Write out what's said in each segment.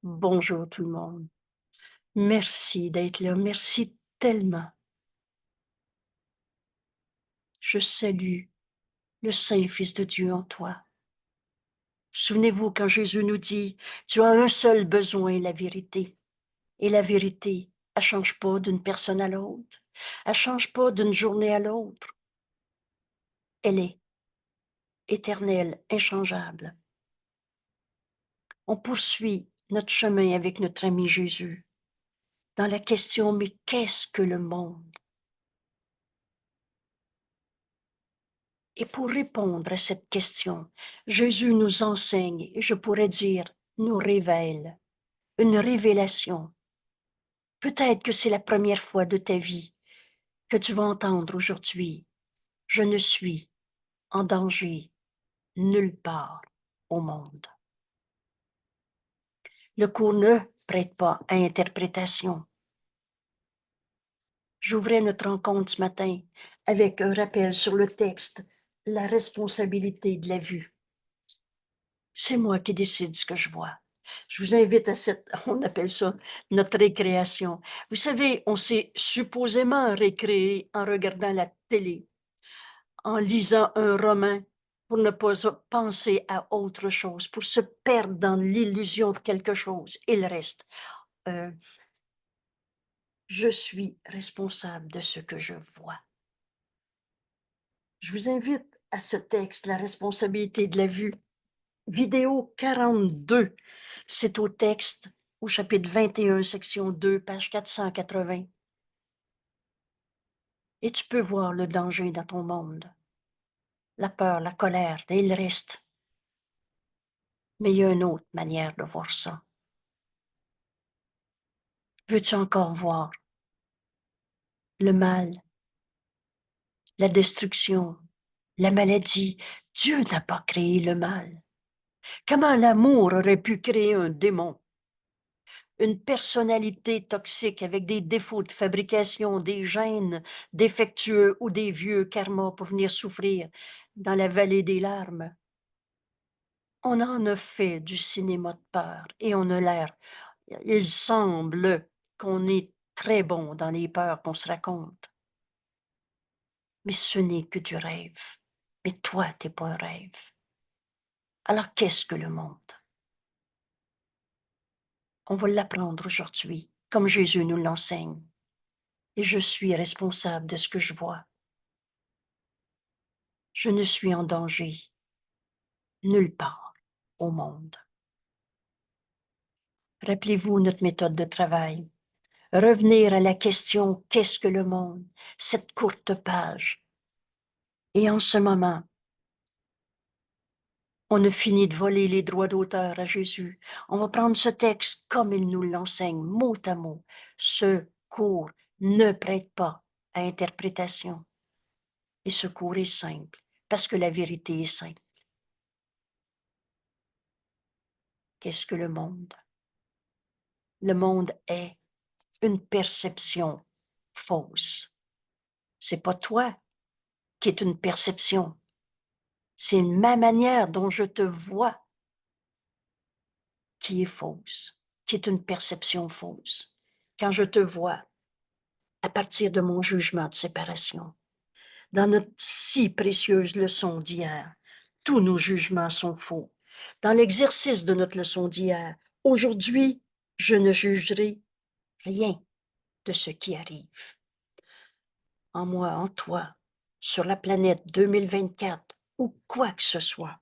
Bonjour tout le monde. Merci d'être là. Merci tellement. Je salue le Saint Fils de Dieu en toi. Souvenez-vous quand Jésus nous dit, tu as un seul besoin, la vérité. Et la vérité, elle change pas d'une personne à l'autre. Elle change pas d'une journée à l'autre. Elle est éternelle, inchangeable. On poursuit notre chemin avec notre ami Jésus dans la question, mais qu'est-ce que le monde? Et pour répondre à cette question, Jésus nous enseigne, et je pourrais dire, nous révèle, une révélation. Peut-être que c'est la première fois de ta vie que tu vas entendre aujourd'hui, je ne suis en danger nulle part au monde. Le cours ne prête pas à interprétation. J'ouvrais notre rencontre ce matin avec un rappel sur le texte, la responsabilité de la vue. C'est moi qui décide ce que je vois. Je vous invite à on appelle ça notre récréation. Vous savez, on s'est supposément récréé en regardant la télé, en lisant un roman pour ne pas penser à autre chose, pour se perdre dans l'illusion de quelque chose. Et le reste, euh, je suis responsable de ce que je vois. Je vous invite à ce texte, la responsabilité de la vue. Vidéo 42, c'est au texte, au chapitre 21, section 2, page 480. Et tu peux voir le danger dans ton monde, la peur, la colère, et le reste. Mais il y a une autre manière de voir ça. Veux-tu encore voir le mal, la destruction, la maladie? Dieu n'a pas créé le mal. Comment l'amour aurait pu créer un démon? Une personnalité toxique avec des défauts de fabrication, des gènes défectueux ou des vieux karmas pour venir souffrir dans la vallée des larmes. On en a fait du cinéma de peur et on a l'air, il semble qu'on est très bon dans les peurs qu'on se raconte. Mais ce n'est que du rêve. Mais toi, t'es pas un rêve. Alors qu'est-ce que le monde? On va l'apprendre aujourd'hui, comme Jésus nous l'enseigne. Et je suis responsable de ce que je vois. Je ne suis en danger nulle part au monde. Rappelez-vous notre méthode de travail. Revenir à la question qu'est-ce que le monde? Cette courte page. Et en ce moment, on a fini de voler les droits d'auteur à Jésus. On va prendre ce texte comme il nous l'enseigne, mot à mot. Ce cours ne prête pas à interprétation. Et ce cours est simple, parce que la vérité est simple. Qu'est-ce que le monde? Le monde est une perception fausse. C'est pas toi qui est une perception. C'est ma manière dont je te vois qui est fausse, qui est une perception fausse. Quand je te vois à partir de mon jugement de séparation, dans notre si précieuse leçon d'hier, tous nos jugements sont faux. Dans l'exercice de notre leçon d'hier, aujourd'hui, je ne jugerai rien de ce qui arrive. En moi, en toi, sur la planète 2024 ou quoi que ce soit.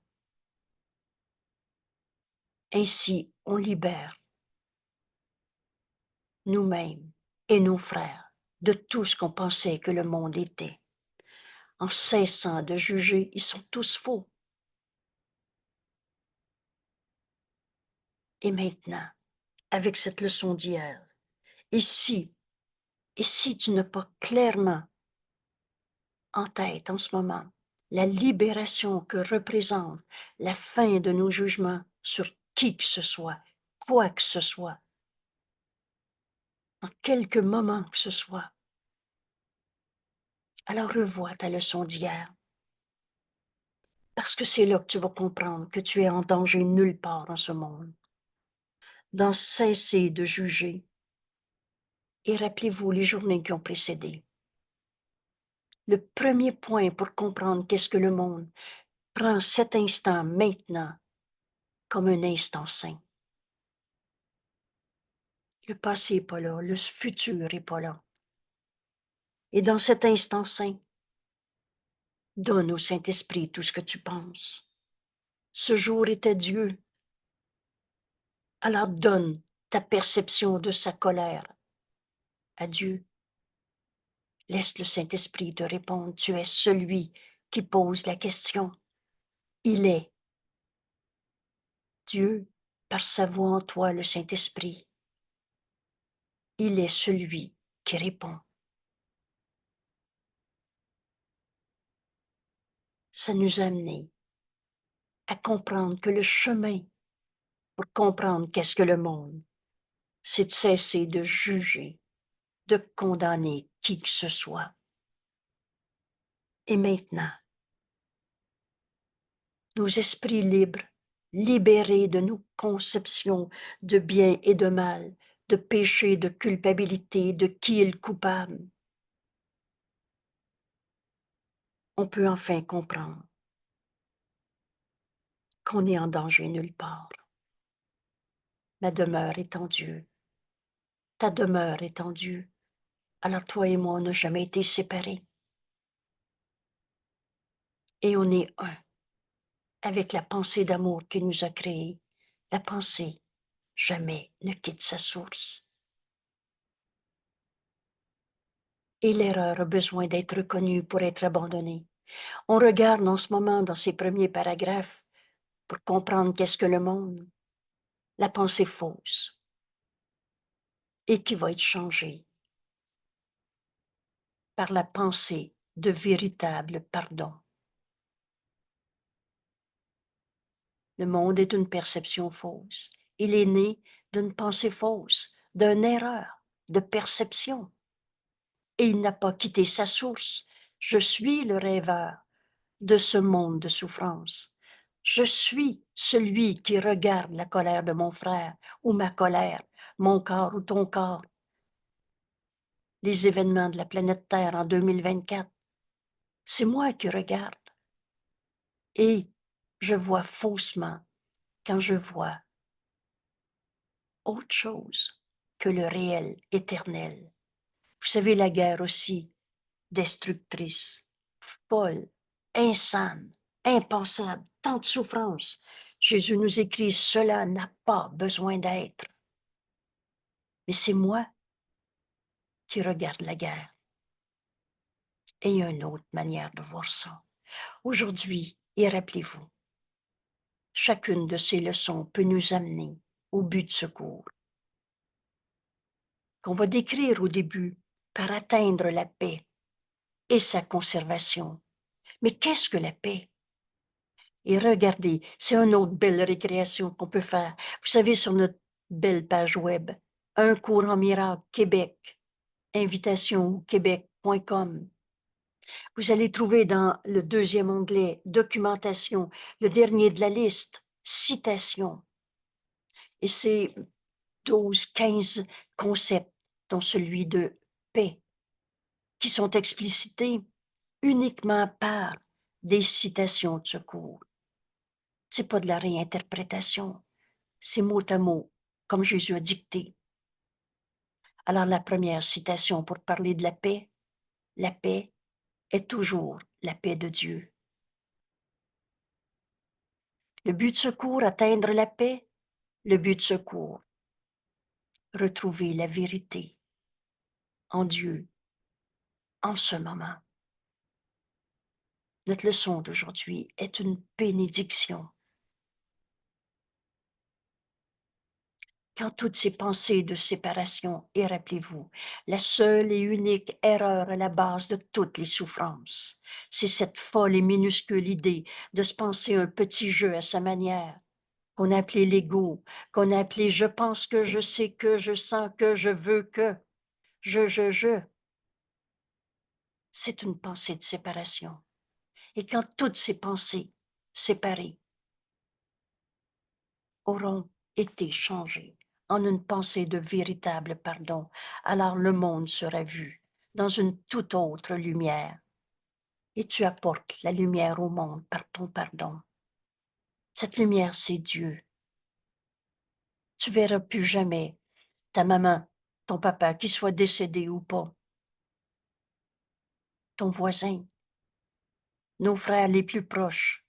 Ainsi, on libère nous-mêmes et nos frères de tout ce qu'on pensait que le monde était. En cessant de juger, ils sont tous faux. Et maintenant, avec cette leçon d'hier, et si tu n'as pas clairement en tête en ce moment la libération que représente la fin de nos jugements sur qui que ce soit, quoi que ce soit, en quelques moments que ce soit. Alors revois ta leçon d'hier, parce que c'est là que tu vas comprendre que tu es en danger nulle part dans ce monde. d'en cesser de juger. Et rappelez-vous les journées qui ont précédé. Le premier point pour comprendre qu'est-ce que le monde prend cet instant maintenant comme un instant saint. Le passé n'est pas là, le futur n'est pas là. Et dans cet instant saint, donne au Saint-Esprit tout ce que tu penses. Ce jour était Dieu. Alors donne ta perception de sa colère à Dieu. Laisse le Saint-Esprit te répondre. Tu es celui qui pose la question. Il est Dieu par sa voix en toi, le Saint-Esprit. Il est celui qui répond. Ça nous a amené à comprendre que le chemin pour comprendre qu'est-ce que le monde, c'est de cesser de juger, de condamner qui que ce soit. Et maintenant, nos esprits libres, libérés de nos conceptions de bien et de mal, de péché, de culpabilité, de qui est le coupable, on peut enfin comprendre qu'on est en danger nulle part. Ma demeure est en Dieu. Ta demeure est en Dieu. Alors toi et moi, on n'a jamais été séparés. Et on est un avec la pensée d'amour qui nous a créés. La pensée jamais ne quitte sa source. Et l'erreur a besoin d'être reconnue pour être abandonnée. On regarde en ce moment dans ces premiers paragraphes pour comprendre qu'est-ce que le monde, la pensée fausse, et qui va être changée par la pensée de véritable pardon. Le monde est une perception fausse. Il est né d'une pensée fausse, d'une erreur de perception. Et il n'a pas quitté sa source. Je suis le rêveur de ce monde de souffrance. Je suis celui qui regarde la colère de mon frère ou ma colère, mon corps ou ton corps. Les événements de la planète Terre en 2024, c'est moi qui regarde. Et je vois faussement quand je vois autre chose que le réel éternel. Vous savez, la guerre aussi, destructrice, folle, insane, impensable, tant de souffrance. Jésus nous écrit, cela n'a pas besoin d'être. Mais c'est moi qui regarde la guerre. Et il y a une autre manière de voir ça. Aujourd'hui, et rappelez-vous, chacune de ces leçons peut nous amener au but de secours, qu'on va décrire au début par atteindre la paix et sa conservation. Mais qu'est-ce que la paix? Et regardez, c'est une autre belle récréation qu'on peut faire. Vous savez, sur notre belle page web, Un cours en miracle Québec, invitationquebec.com. Vous allez trouver dans le deuxième onglet, documentation, le dernier de la liste, citation. Et c'est 12, 15 concepts, dont celui de paix, qui sont explicités uniquement par des citations de secours. C'est pas de la réinterprétation, c'est mot à mot, comme Jésus a dicté. Alors la première citation pour parler de la paix est toujours la paix de Dieu. Le but de secours, atteindre la paix. Le but de secours, retrouver la vérité en Dieu en ce moment. Notre leçon d'aujourd'hui est une bénédiction. Quand toutes ces pensées de séparation, et rappelez-vous, la seule et unique erreur à la base de toutes les souffrances, c'est cette folle et minuscule idée de se penser un petit jeu à sa manière, qu'on a appelé l'ego, qu'on a appelé je pense que, je sais que, je sens que, je veux que, je. C'est une pensée de séparation. Et quand toutes ces pensées séparées auront été changées en une pensée de véritable pardon, alors le monde sera vu dans une toute autre lumière. Et tu apportes la lumière au monde par ton pardon. Cette lumière, c'est Dieu. Tu verras plus jamais ta maman, ton papa, qui soit décédé ou pas, ton voisin, nos frères les plus proches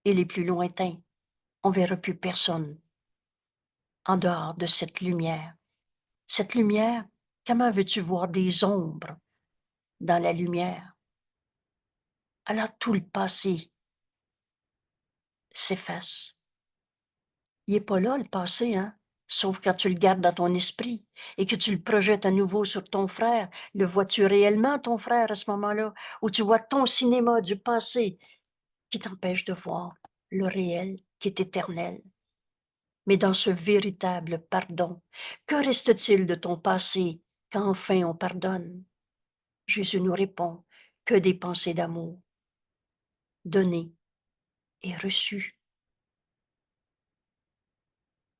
et les plus lointains. On verra plus personne en dehors de cette lumière. Cette lumière, comment veux-tu voir des ombres dans la lumière? Alors tout le passé s'efface. Il n'est pas là, le passé, hein? Sauf quand tu le gardes dans ton esprit et que tu le projettes à nouveau sur ton frère. Le vois-tu réellement, ton frère, à ce moment-là? Ou tu vois ton cinéma du passé qui t'empêche de voir le réel qui est éternel? Mais dans ce véritable pardon, que reste-t-il de ton passé quand enfin on pardonne? Jésus nous répond que des pensées d'amour, données et reçues.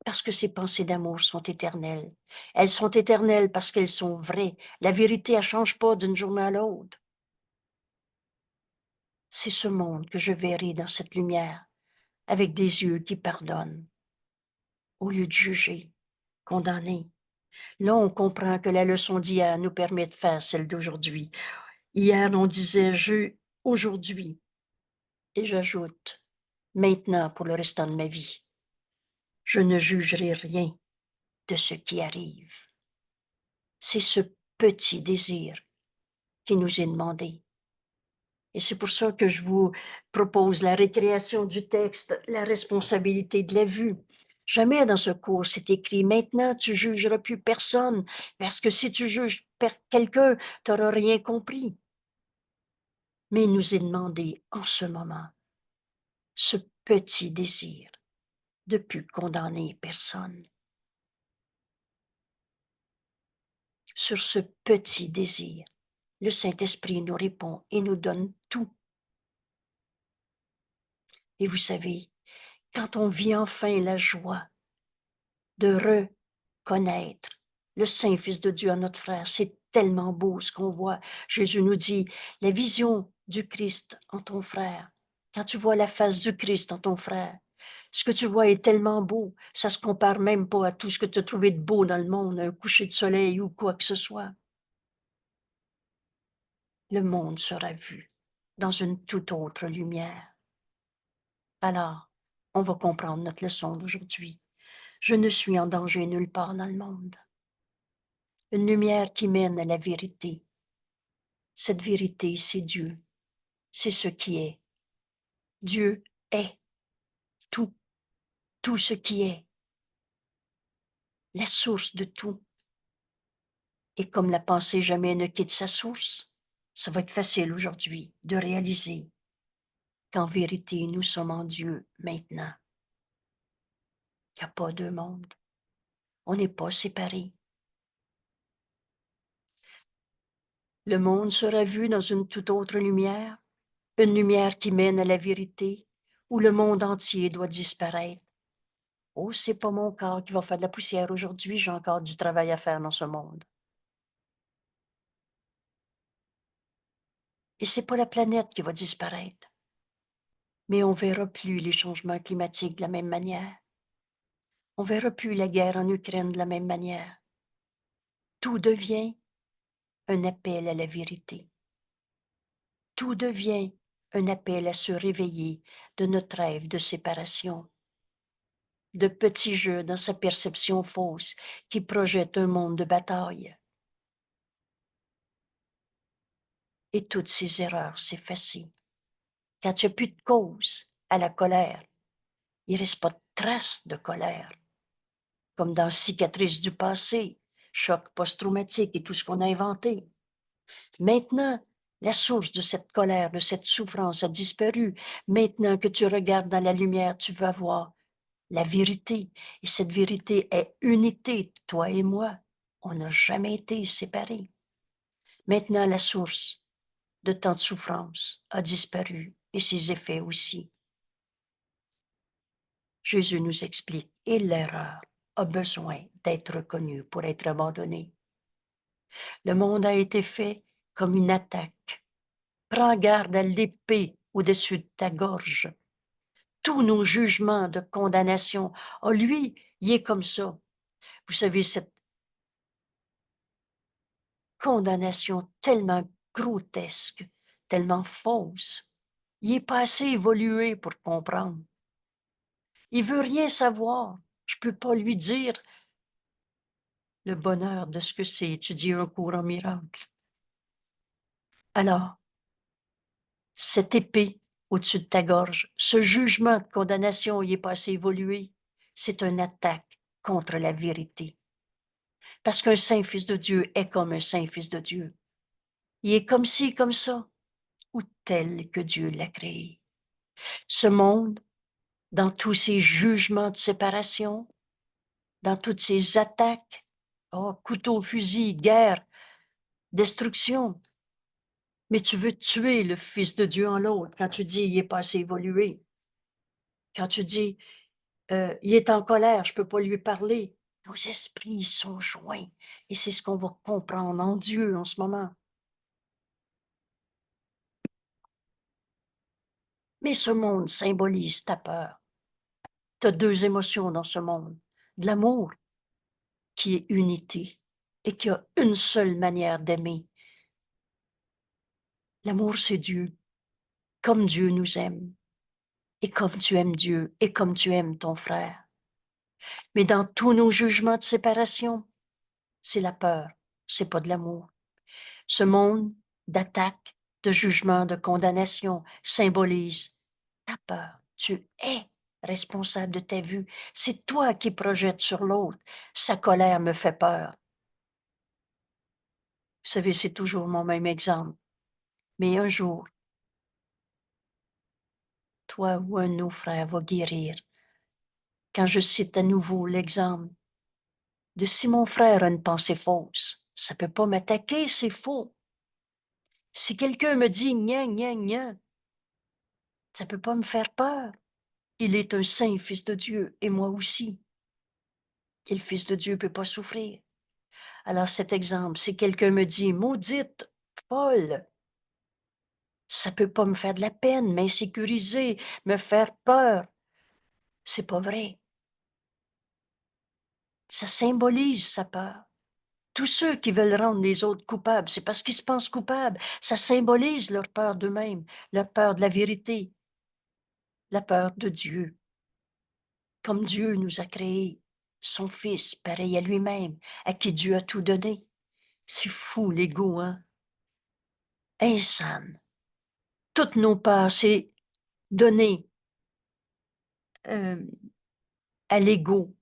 Parce que ces pensées d'amour sont éternelles. Elles sont éternelles parce qu'elles sont vraies. La vérité, elle ne change pas d'une journée à l'autre. C'est ce monde que je verrai dans cette lumière, avec des yeux qui pardonnent, au lieu de juger, condamner. Là, on comprend que la leçon d'hier nous permet de faire celle d'aujourd'hui. Hier, on disait je aujourd'hui, et j'ajoute maintenant pour le restant de ma vie. Je ne jugerai rien de ce qui arrive. C'est ce petit désir qui nous est demandé. Et c'est pour ça que je vous propose la récréation du texte, la responsabilité de la vue. Jamais dans ce cours c'est écrit maintenant tu jugeras plus personne, parce que si tu juges quelqu'un, tu n'auras rien compris. Mais il nous est demandé en ce moment ce petit désir de plus condamner personne. Sur ce petit désir, le Saint-Esprit nous répond et nous donne tout. Et vous savez, quand on vit enfin la joie de reconnaître le Saint-Fils de Dieu en notre frère, c'est tellement beau ce qu'on voit. Jésus nous dit, la vision du Christ en ton frère. Quand tu vois la face du Christ en ton frère, ce que tu vois est tellement beau, ça se compare même pas à tout ce que tu as trouvé de beau dans le monde, un coucher de soleil ou quoi que ce soit. Le monde sera vu dans une toute autre lumière. Alors, on va comprendre notre leçon d'aujourd'hui. Je ne suis en danger nulle part dans le monde. Une lumière qui mène à la vérité. Cette vérité, c'est Dieu. C'est ce qui est. Dieu est tout, tout ce qui est, la source de tout. Et comme la pensée jamais ne quitte sa source, ça va être facile aujourd'hui de réaliser qu'en vérité, nous sommes en Dieu maintenant. Il n'y a pas deux mondes. On n'est pas séparés. Le monde sera vu dans une toute autre lumière, une lumière qui mène à la vérité, où le monde entier doit disparaître. Oh, c'est pas mon corps qui va faire de la poussière aujourd'hui, j'ai encore du travail à faire dans ce monde. Et c'est pas la planète qui va disparaître. Mais on verra plus les changements climatiques de la même manière. On verra plus la guerre en Ukraine de la même manière. Tout devient un appel à la vérité. Tout devient un appel à se réveiller de notre rêve de séparation, de petits jeux dans sa perception fausse qui projette un monde de bataille. Et toutes ces erreurs s'effacer. Quand il n'y a plus de cause à la colère, il ne reste pas de trace de colère. Comme dans Cicatrices du passé, choc post-traumatique et tout ce qu'on a inventé. Maintenant, la source de cette colère, de cette souffrance a disparu. Maintenant que tu regardes dans la lumière, tu vas voir la vérité. Et cette vérité est unité, toi et moi. On n'a jamais été séparés. Maintenant, la source de tant de souffrance a disparu et ses effets aussi. Jésus nous explique, et l'erreur a besoin d'être reconnu pour être abandonné. Le monde a été fait comme une attaque. Prends garde à l'épée au-dessus de ta gorge. Tous nos jugements de condamnation, oh lui, il est comme ça. Vous savez, cette condamnation tellement grotesque, tellement fausse, il n'est pas assez évolué pour comprendre. Il veut rien savoir. Je peux pas lui dire le bonheur de ce que c'est étudier un cours en miracle. Alors, cette épée au-dessus de ta gorge, ce jugement de condamnation, il n'est pas assez évolué. C'est une attaque contre la vérité. Parce qu'un saint fils de Dieu est comme un saint fils de Dieu. Il est comme ci, comme ça, ou tel que Dieu l'a créé. Ce monde, dans tous ses jugements de séparation, dans toutes ses attaques, oh, couteau, fusil, guerre, destruction. Mais tu veux tuer le Fils de Dieu en l'autre quand tu dis il n'est pas assez évolué. Quand tu dis il est en colère, je ne peux pas lui parler. Nos esprits sont joints et c'est ce qu'on va comprendre en Dieu en ce moment. Mais ce monde symbolise ta peur. Tu as deux émotions dans ce monde. De l'amour, qui est unité et qui a une seule manière d'aimer. L'amour, c'est Dieu, comme Dieu nous aime, et comme tu aimes Dieu, et comme tu aimes ton frère. Mais dans tous nos jugements de séparation, c'est la peur, c'est pas de l'amour. Ce monde d'attaque, de jugement, de condamnation symbolise ta peur. Tu es responsable de ta vue. C'est toi qui projettes sur l'autre. Sa colère me fait peur. Vous savez, c'est toujours mon même exemple. Mais un jour, toi ou un de nos frères va guérir. Quand je cite à nouveau l'exemple de si mon frère a une pensée fausse, ça peut pas m'attaquer, c'est faux. Si quelqu'un me dit gna gna gna, ça peut pas me faire peur. Il est un saint fils de Dieu et moi aussi. Et le fils de Dieu peut pas souffrir. Alors cet exemple, si quelqu'un me dit maudite, folle, ça peut pas me faire de la peine, m'insécuriser, me faire peur. C'est pas vrai. Ça symbolise sa peur. Tous ceux qui veulent rendre les autres coupables, c'est parce qu'ils se pensent coupables. Ça symbolise leur peur d'eux-mêmes, leur peur de la vérité, la peur de Dieu. Comme Dieu nous a créés, son Fils, pareil à lui-même, à qui Dieu a tout donné. C'est fou, l'ego, hein? Insane. Toutes nos peurs, c'est donner euh, à l'ego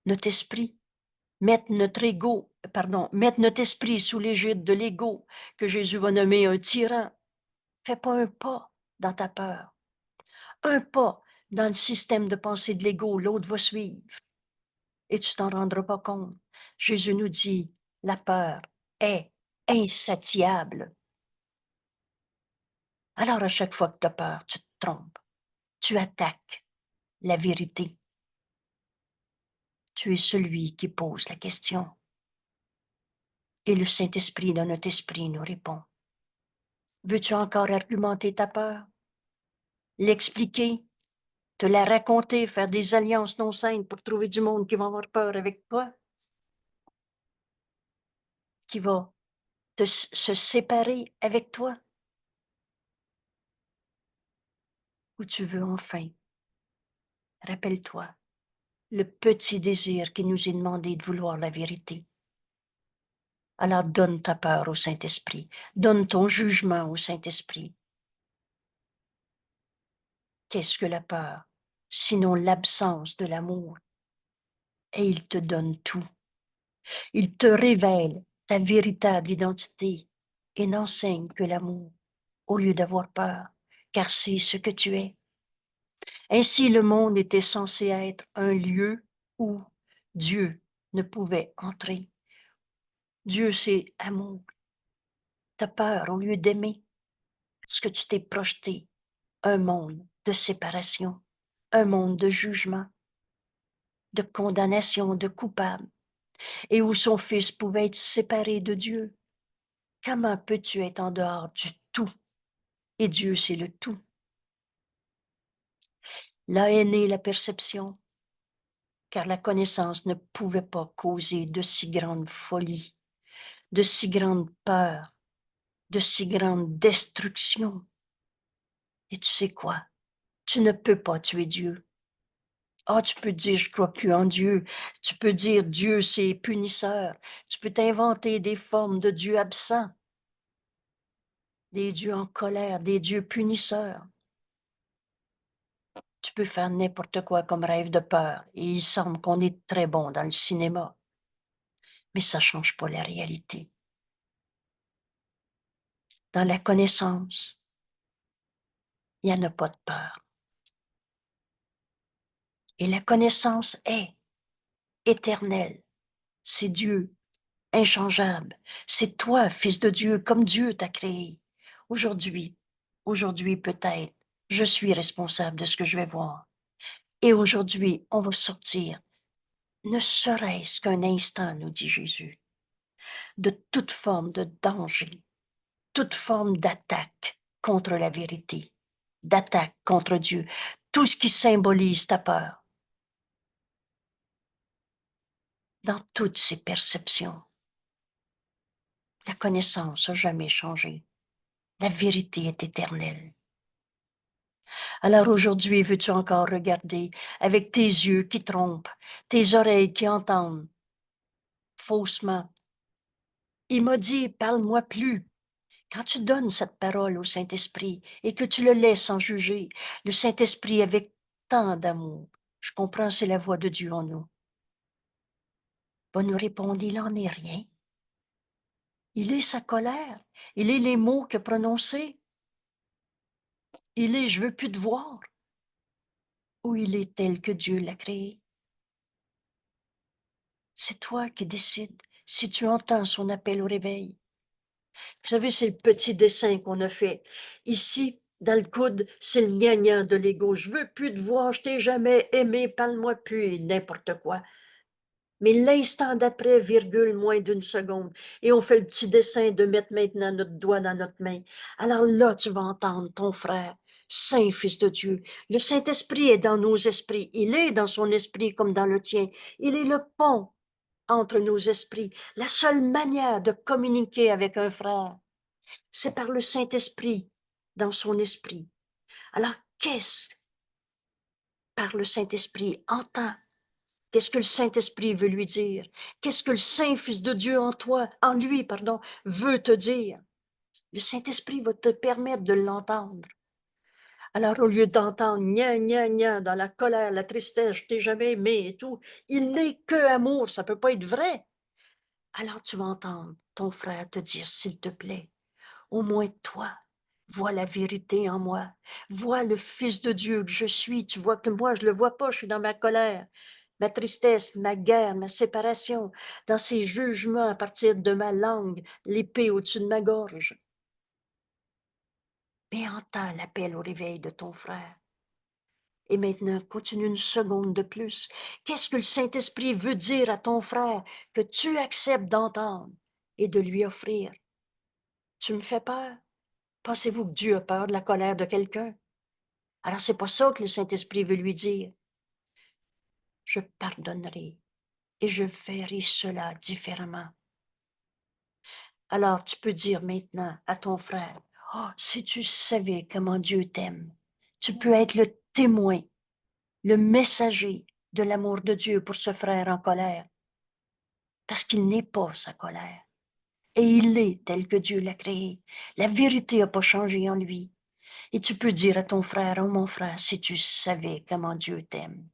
notre esprit, mettre notre esprit sous l'égide de l'ego, que Jésus va nommer un tyran. Fais pas un pas dans ta peur. Un pas dans le système de pensée de l'ego, l'autre va suivre. Et tu t'en rendras pas compte. Jésus nous dit, la peur est insatiable. Alors à chaque fois que tu as peur, tu te trompes. Tu attaques la vérité. Tu es celui qui pose la question. Et le Saint-Esprit dans notre esprit nous répond. Veux-tu encore argumenter ta peur? L'expliquer? Te la raconter? Faire des alliances non saines pour trouver du monde qui va avoir peur avec toi? Qui va se séparer avec toi? Ou tu veux enfin, rappelle-toi, le petit désir qui nous est demandé de vouloir la vérité. Alors donne ta peur au Saint-Esprit, donne ton jugement au Saint-Esprit. Qu'est-ce que la peur? Sinon l'absence de l'amour. Et il te donne tout. Il te révèle ta véritable identité et n'enseigne que l'amour au lieu d'avoir peur, car c'est ce que tu es. Ainsi, le monde était censé être un lieu où Dieu ne pouvait entrer. Dieu, c'est amour. T'as peur au lieu d'aimer, parce que tu t'es projeté un monde de séparation, un monde de jugement. de condamnation, de coupable, et où son fils pouvait être séparé de Dieu. Comment peux-tu être en dehors du tout? Et Dieu, c'est le tout. Là est née la perception, car la connaissance ne pouvait pas causer de si grande folie, de si grande peur, de si grande destruction. Et tu sais quoi? Tu ne peux pas tuer Dieu. Ah, tu peux dire, je crois plus en Dieu. Tu peux dire, Dieu, c'est punisseur. Tu peux t'inventer des formes de Dieu absents, des dieux en colère, des dieux punisseurs. Tu peux faire n'importe quoi comme rêve de peur, et il semble qu'on est très bon dans le cinéma. Mais ça ne change pas la réalité. Dans la connaissance, il n'y en a pas de peur. Et la connaissance est éternelle. C'est Dieu, inchangeable. C'est toi, fils de Dieu, comme Dieu t'a créé. Aujourd'hui peut-être, je suis responsable de ce que je vais voir. Et aujourd'hui, on va sortir, ne serait-ce qu'un instant, nous dit Jésus, de toute forme de danger, toute forme d'attaque contre la vérité, d'attaque contre Dieu, tout ce qui symbolise ta peur. Dans toutes ces perceptions, la connaissance n'a jamais changé. La vérité est éternelle. Alors aujourd'hui, veux-tu encore regarder avec tes yeux qui trompent, tes oreilles qui entendent faussement? Il m'a dit, parle-moi plus. Quand tu donnes cette parole au Saint-Esprit et que tu le laisses sans juger, le Saint-Esprit avec tant d'amour, je comprends, c'est la voix de Dieu en nous, va nous répondre, il n'en est rien. Il est sa colère, il est les mots qu'il a prononcés, il est je veux plus te voir, ou il est tel que Dieu l'a créé. C'est toi qui décides si tu entends son appel au réveil. Vous savez, c'est le petit dessin qu'on a fait. Ici, dans le coude, c'est le gna de l'ego. Je veux plus te voir, je t'ai jamais aimé, parle-moi plus, et n'importe quoi. Mais l'instant d'après, virgule, moins d'une seconde, et on fait le petit dessin de mettre maintenant notre doigt dans notre main. Alors là, tu vas entendre ton frère, Saint Fils de Dieu. Le Saint-Esprit est dans nos esprits. Il est dans son esprit comme dans le tien. Il est le pont entre nos esprits. La seule manière de communiquer avec un frère, c'est par le Saint-Esprit dans son esprit. Alors, qu'est-ce par le Saint-Esprit entend? Qu'est-ce que le Saint-Esprit veut lui dire? Qu'est-ce que le Saint-Fils de Dieu en toi, en lui, pardon, veut te dire? Le Saint-Esprit va te permettre de l'entendre. Alors, au lieu d'entendre gna dans la colère, la tristesse, je t'ai jamais aimé et tout, il n'est que amour, ça peut pas être vrai. Alors, tu vas entendre ton frère te dire, s'il te plaît, au moins toi, vois la vérité en moi. Vois le Fils de Dieu que je suis. Tu vois que moi, je ne le vois pas, je suis dans ma colère, ma tristesse, ma guerre, ma séparation, dans ces jugements à partir de ma langue, l'épée au-dessus de ma gorge. Mais entends l'appel au réveil de ton frère. Et maintenant, continue une seconde de plus. Qu'est-ce que le Saint-Esprit veut dire à ton frère que tu acceptes d'entendre et de lui offrir? Tu me fais peur? Pensez-vous que Dieu a peur de la colère de quelqu'un? Alors, c'est pas ça que le Saint-Esprit veut lui dire. Je pardonnerai et je verrai cela différemment. Alors, tu peux dire maintenant à ton frère, oh, si tu savais comment Dieu t'aime, tu peux être le témoin, le messager de l'amour de Dieu pour ce frère en colère, parce qu'il n'est pas sa colère. Et il est tel que Dieu l'a créé. La vérité n'a pas changé en lui. Et tu peux dire à ton frère, oh mon frère, si tu savais comment Dieu t'aime.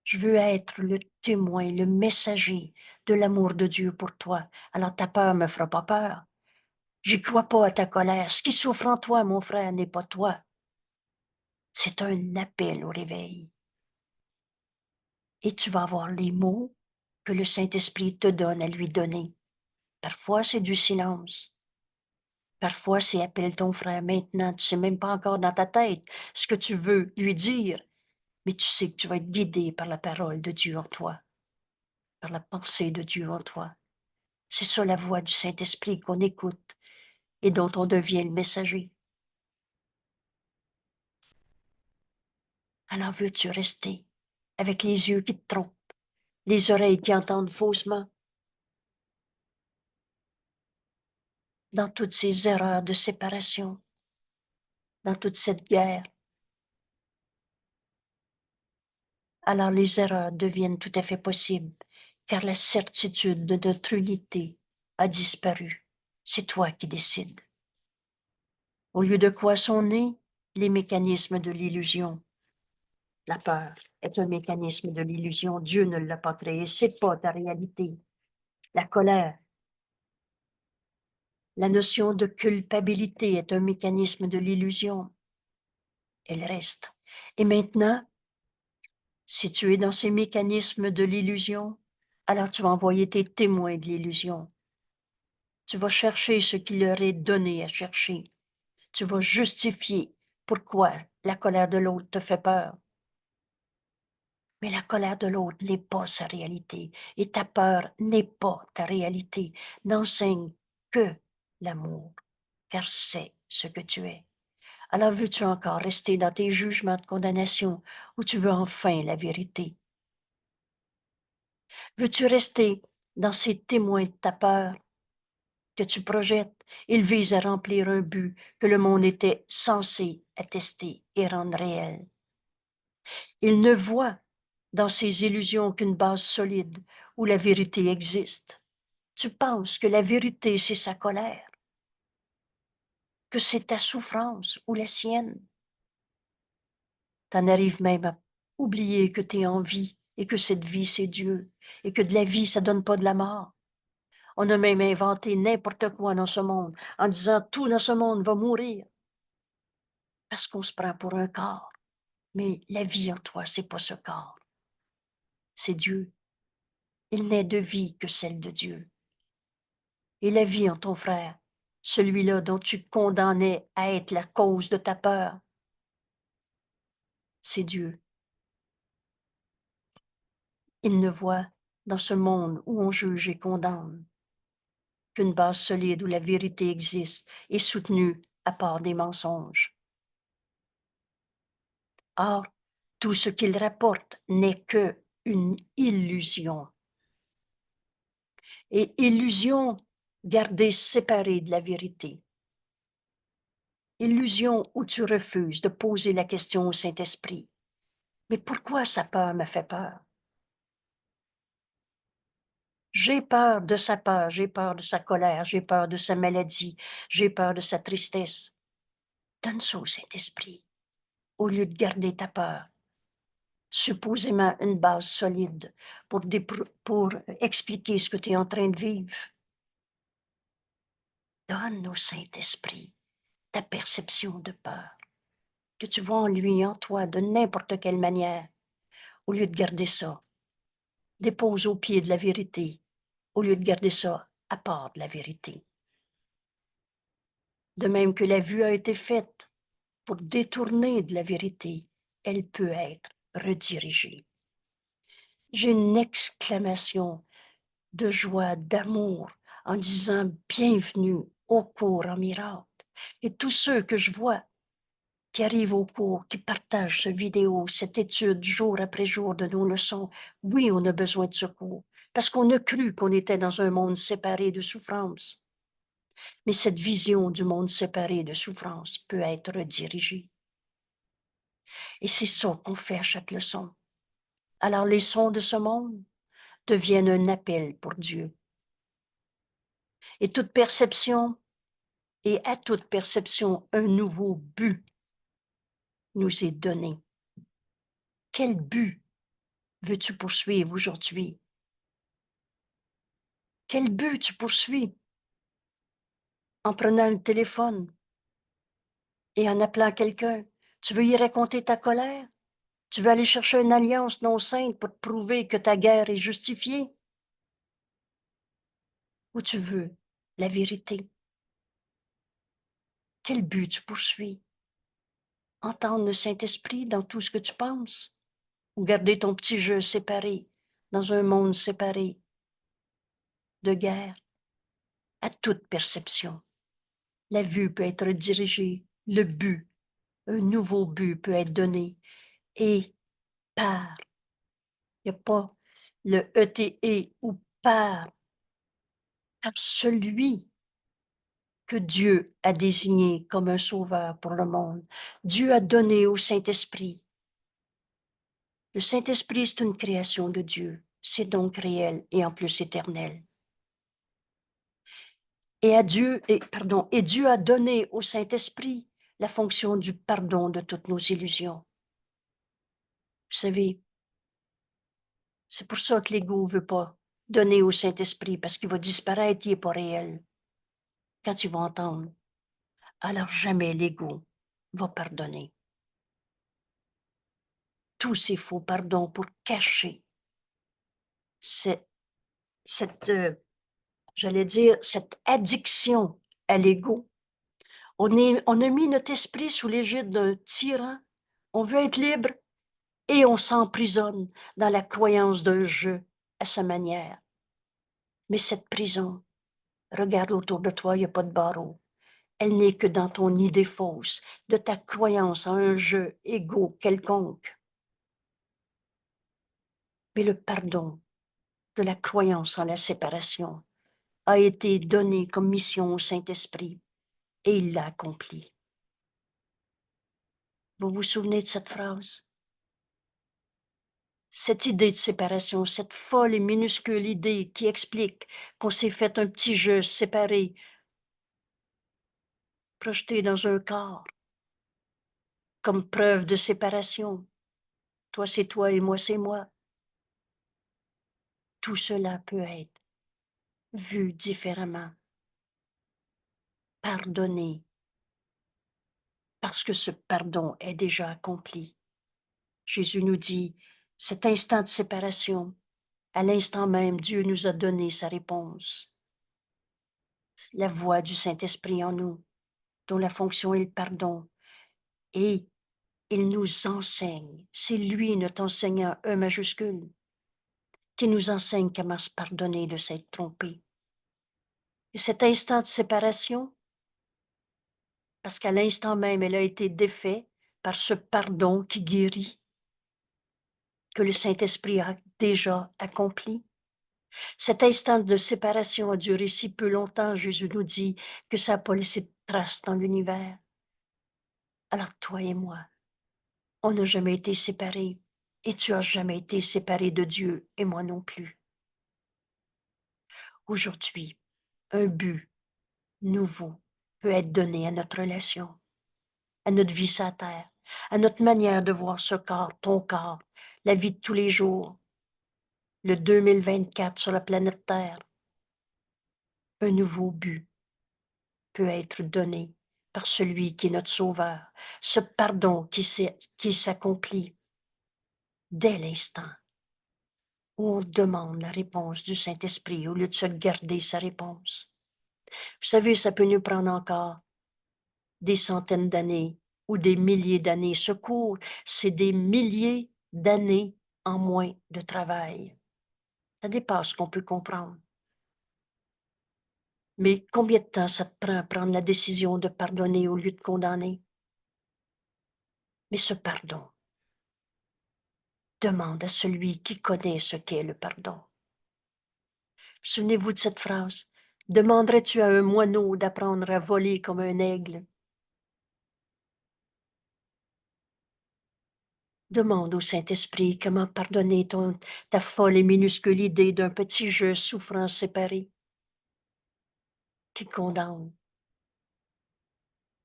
Je veux être le témoin, le messager de l'amour de Dieu pour toi. Alors ta peur me fera pas peur. J'y crois pas à ta colère. Ce qui souffre en toi, mon frère, n'est pas toi. C'est un appel au réveil. Et tu vas avoir les mots que le Saint-Esprit te donne à lui donner. Parfois, c'est du silence. Parfois, c'est appelle ton frère maintenant. Tu sais même pas encore dans ta tête ce que tu veux lui dire. mais tu sais que tu vas être guidé par la parole de Dieu en toi, par la pensée de Dieu en toi. C'est ça la voix du Saint-Esprit qu'on écoute et dont on devient le messager. Alors veux-tu rester avec les yeux qui te trompent, les oreilles qui entendent faussement, dans toutes ces erreurs de séparation, dans toute cette guerre? Alors les erreurs deviennent tout à fait possibles, car la certitude de notre unité a disparu. C'est toi qui décides. Au lieu de quoi sont nés les mécanismes de l'illusion? La peur est un mécanisme de l'illusion. Dieu ne l'a pas créé, c'est pas ta réalité. La colère, la notion de culpabilité est un mécanisme de l'illusion. Elle reste. Et maintenant, si tu es dans ces mécanismes de l'illusion, alors tu vas envoyer tes témoins de l'illusion. Tu vas chercher ce qui leur est donné à chercher. Tu vas justifier pourquoi la colère de l'autre te fait peur. Mais la colère de l'autre n'est pas sa réalité et ta peur n'est pas ta réalité. N'enseigne que l'amour, car c'est ce que tu es. Alors veux-tu encore rester dans tes jugements de condamnation ou tu veux enfin la vérité? Veux-tu rester dans ces témoins de ta peur que tu projettes? Ils visent à remplir un but que le monde était censé attester et rendre réel. Ils ne voient dans ces illusions qu'une base solide où la vérité existe. Tu penses que la vérité, c'est sa colère, que c'est ta souffrance ou la sienne. T'en arrives même à oublier que tu es en vie et que cette vie, c'est Dieu et que de la vie, ça donne pas de la mort. On a même inventé n'importe quoi dans ce monde en disant tout dans ce monde va mourir parce qu'on se prend pour un corps. Mais la vie en toi, c'est pas ce corps, c'est Dieu. Il n'est de vie que celle de Dieu. Et la vie en ton frère, celui-là dont tu condamnais à être la cause de ta peur, c'est Dieu. Il ne voit dans ce monde où on juge et condamne qu'une base solide où la vérité existe et soutenue à part des mensonges. Or, tout ce qu'il rapporte n'est que une illusion. Et illusion gardée séparée de la vérité. Illusion où tu refuses de poser la question au Saint-Esprit. Mais pourquoi sa peur me fait peur? J'ai peur de sa peur, j'ai peur de sa colère, j'ai peur de sa maladie, j'ai peur de sa tristesse. Donne ça au Saint-Esprit, au lieu de garder ta peur. Supposément une base solide pour expliquer ce que tu es en train de vivre. Donne au Saint-Esprit ta perception de peur, que tu vois en lui, en toi, de n'importe quelle manière, au lieu de garder ça. Dépose au pied de la vérité, au lieu de garder ça à part de la vérité. De même que la vue a été faite pour détourner de la vérité, elle peut être redirigée. J'ai une exclamation de joie, d'amour, en disant bienvenue au cours en miracle. Et tous ceux que je vois qui arrivent au cours, qui partagent cette vidéo, cette étude jour après jour de nos leçons, oui, on a besoin de secours, parce qu'on a cru qu'on était dans un monde séparé de souffrance. Mais cette vision du monde séparé de souffrance peut être redirigée. Et c'est ça qu'on fait à chaque leçon. Alors les sons de ce monde deviennent un appel pour Dieu. Et toute perception, et à toute perception, un nouveau but nous est donné. Quel but veux-tu poursuivre aujourd'hui? Quel but tu poursuis en prenant le téléphone et en appelant quelqu'un? Tu veux y raconter ta colère? Tu veux aller chercher une alliance non sainte pour te prouver que ta guerre est justifiée? Ou tu veux la vérité? Quel but tu poursuis? Entendre le Saint-Esprit dans tout ce que tu penses? ou garder ton petit jeu séparé dans un monde séparé de guerre à toute perception. La vue peut être dirigée, le but, un nouveau but peut être donné et par, il n'y a pas le ETE ou par celui que Dieu a désigné comme un sauveur pour le monde. Dieu a donné au Saint-Esprit. Le Saint-Esprit, c'est une création de Dieu. C'est donc réel et en plus éternel. Et Dieu a donné au Saint-Esprit la fonction du pardon de toutes nos illusions. Vous savez, c'est pour ça que l'ego ne veut pas donner au Saint-Esprit, parce qu'il va disparaître, il n'est pas réel. Quand il va entendre, alors jamais l'ego va pardonner. Tous ces faux pardons pour cacher cette j'allais dire, cette addiction à l'ego. On a mis notre esprit sous l'égide d'un tyran. On veut être libre et on s'emprisonne dans la croyance d'un jeu à sa manière. Mais cette prison, regarde autour de toi, il n'y a pas de barreau. Elle n'est que dans ton idée fausse, de ta croyance en un jeu égaux quelconque. Mais le pardon de la croyance en la séparation a été donné comme mission au Saint-Esprit et il l'a accompli. Vous vous souvenez de cette phrase? Cette idée de séparation, cette folle et minuscule idée qui explique qu'on s'est fait un petit jeu séparé, projeté dans un corps, comme preuve de séparation. Toi, c'est toi et moi, c'est moi. Tout cela peut être vu différemment, pardonné, parce que ce pardon est déjà accompli. Jésus nous dit, cet instant de séparation, à l'instant même, Dieu nous a donné sa réponse. La voix du Saint-Esprit en nous, dont la fonction est le pardon. Et il nous enseigne, c'est lui, notre enseignant, E majuscule, qui nous enseigne comment se pardonner de s'être trompé. Et cet instant de séparation, parce qu'à l'instant même, elle a été défaite par ce pardon qui guérit, que le Saint-Esprit a déjà accompli. Cet instant de séparation a duré si peu longtemps, Jésus nous dit, que ça n'a pas laissé de trace dans l'univers. Alors toi et moi, on n'a jamais été séparés, et tu n'as jamais été séparé de Dieu, et moi non plus. Aujourd'hui, un but nouveau peut être donné à notre relation, à notre vie sur la terre, à notre manière de voir ce corps, ton corps, la vie de tous les jours, le 2024 sur la planète Terre. Un nouveau but peut être donné par celui qui est notre Sauveur, ce pardon qui s'accomplit dès l'instant où on demande la réponse du Saint-Esprit au lieu de se garder sa réponse. Vous savez, ça peut nous prendre encore des centaines d'années ou des milliers d'années. Ce cours, c'est des milliers d'années en moins de travail. Ça dépasse ce qu'on peut comprendre. Mais combien de temps ça te prend à prendre la décision de pardonner au lieu de condamner? Mais ce pardon, demande à celui qui connaît ce qu'est le pardon. Souvenez-vous de cette phrase. Demanderais-tu à un moineau d'apprendre à voler comme un aigle? Demande au Saint-Esprit comment pardonner ta folle et minuscule idée d'un petit jeu souffrant séparé qui condamne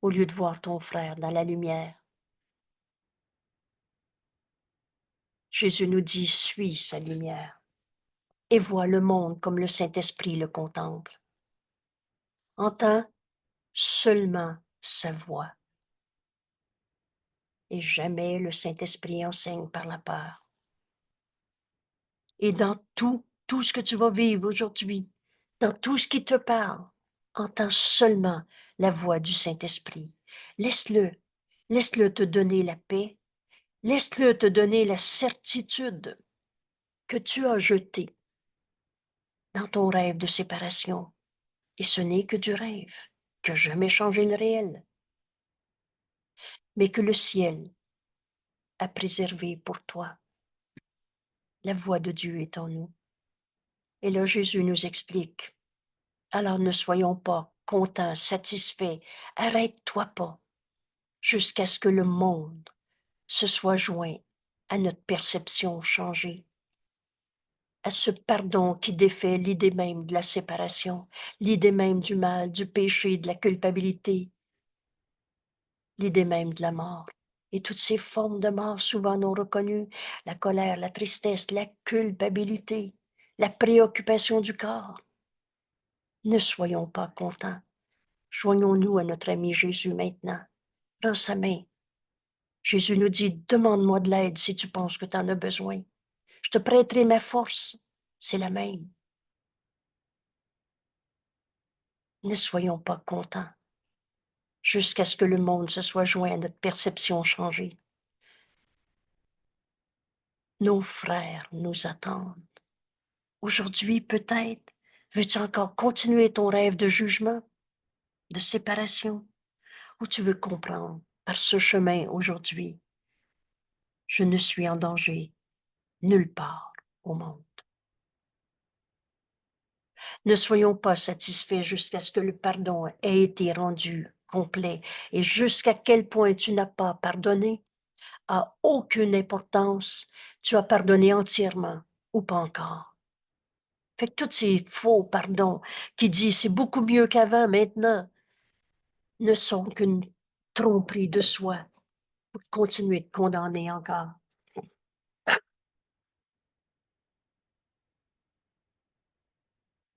au lieu de voir ton frère dans la lumière. Jésus nous dit, suis sa lumière et vois le monde comme le Saint-Esprit le contemple. Entends seulement sa voix. Et jamais le Saint-Esprit enseigne par la peur. Et dans tout ce que tu vas vivre aujourd'hui, dans tout ce qui te parle, entends seulement la voix du Saint-Esprit. Laisse-le te donner la paix Laisse-le te donner la certitude que tu as jetée dans ton rêve de séparation. Et ce n'est que du rêve, que jamais changé le réel, mais que le ciel a préservé pour toi. La voix de Dieu est en nous. Et là, Jésus nous explique. Alors ne soyons pas contents, satisfaits. Arrête-toi pas jusqu'à ce que le monde se soit joint à notre perception changée, à ce pardon qui défait l'idée même de la séparation, l'idée même du mal, du péché, de la culpabilité, l'idée même de la mort. Et toutes ces formes de mort souvent non reconnues, la colère, la tristesse, la culpabilité, la préoccupation du corps. Ne soyons pas contents. Joignons-nous à notre ami Jésus maintenant. Prends sa main. Jésus nous dit, demande-moi de l'aide si tu penses que tu en as besoin. Je te prêterai ma force. C'est la même. Ne soyons pas contents jusqu'à ce que le monde se soit joint à notre perception changée. Nos frères nous attendent. Aujourd'hui, peut-être, veux-tu encore continuer ton rêve de jugement, de séparation, ou tu veux comprendre par ce chemin aujourd'hui, je ne suis en danger nulle part au monde. Ne soyons pas satisfaits jusqu'à ce que le pardon ait été rendu complet et jusqu'à quel point tu n'as pas pardonné a aucune importance. Tu as pardonné entièrement ou pas encore. Fait que tous ces faux pardons qui disent c'est beaucoup mieux qu'avant maintenant ne sont qu'une tromperie de soi pour continuer de condamner encore.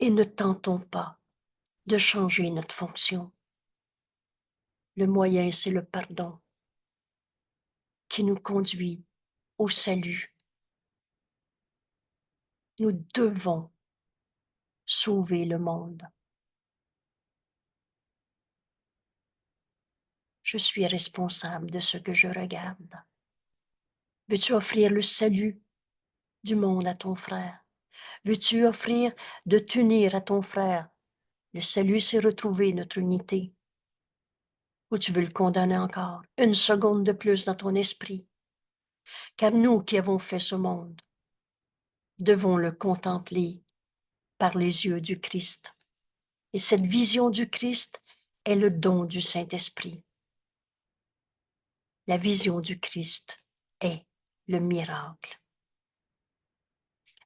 Et ne tentons pas de changer notre fonction. Le moyen, c'est le pardon qui nous conduit au salut. Nous devons sauver le monde. Je suis responsable de ce que je regarde. Veux-tu offrir le salut du monde à ton frère? Veux-tu offrir de t'unir à ton frère? Le salut, c'est retrouver notre unité. Ou tu veux le condamner encore une seconde de plus dans ton esprit? Car nous qui avons fait ce monde, devons le contempler par les yeux du Christ. Et cette vision du Christ est le don du Saint-Esprit. La vision du Christ est le miracle,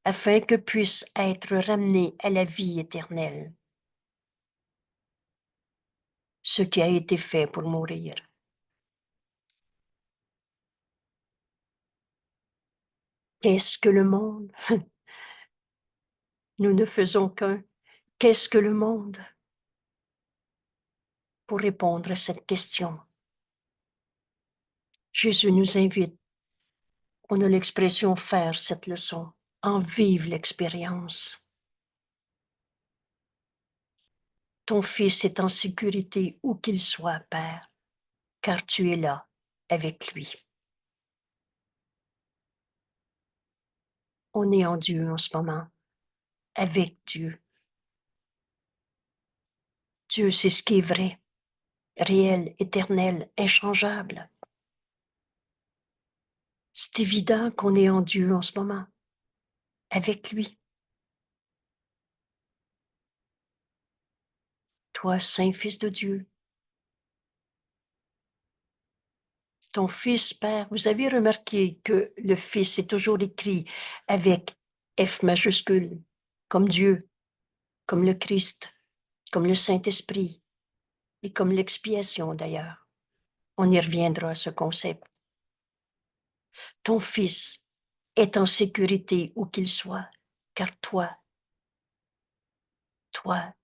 afin que puisse être ramené à la vie éternelle ce qui a été fait pour mourir. Qu'est-ce que le monde? Nous ne faisons qu'un. Qu'est-ce que le monde? Pour répondre à cette question, Jésus nous invite, on a l'expression faire cette leçon, en vivre l'expérience. Ton fils est en sécurité où qu'il soit, Père, car tu es là avec lui. On est en Dieu en ce moment, avec Dieu. Dieu, c'est ce qui est vrai, réel, éternel, inchangeable. C'est évident qu'on est en Dieu en ce moment, avec lui. Toi, Saint Fils de Dieu, ton Fils, Père, vous avez remarqué que le Fils est toujours écrit avec F majuscule, comme Dieu, comme le Christ, comme le Saint-Esprit et comme l'expiation d'ailleurs. On y reviendra à ce concept. Ton Fils est en sécurité où qu'il soit, car toi,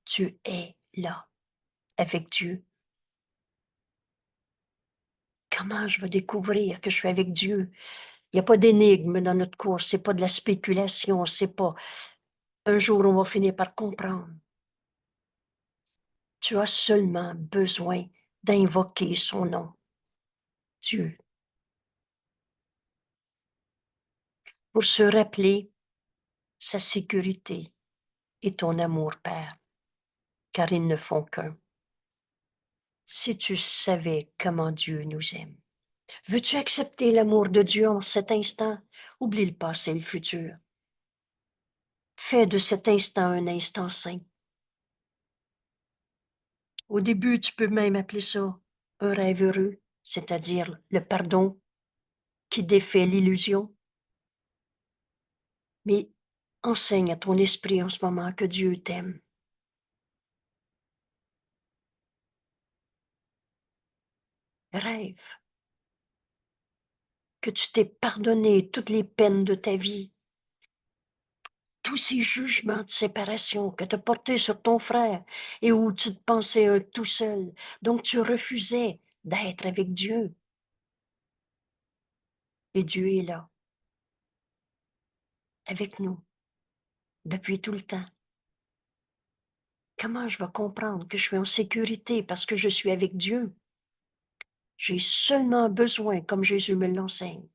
tu es là avec Dieu. Comment je veux découvrir que je suis avec Dieu? Il n'y a pas d'énigme dans notre course, c'est pas de la spéculation, c'est pas un jour on va finir par comprendre. Tu as seulement besoin d'invoquer son nom, Dieu. pour se rappeler sa sécurité et ton amour, Père, car ils ne font qu'un. Si tu savais comment Dieu nous aime, veux-tu accepter l'amour de Dieu en cet instant? Oublie le passé et le futur. Fais de cet instant un instant saint. Au début, tu peux même appeler ça un rêve heureux, c'est-à-dire le pardon qui défait l'illusion. Mais enseigne à ton esprit en ce moment que Dieu t'aime. Rêve que tu t'es pardonné toutes les peines de ta vie, tous ces jugements de séparation que tu as portés sur ton frère et où tu te pensais tout seul. Donc tu refusais d'être avec Dieu. Et Dieu est là, avec nous, depuis tout le temps. Comment je vais comprendre que je suis en sécurité parce que je suis avec Dieu? J'ai seulement besoin, comme Jésus me l'enseigne,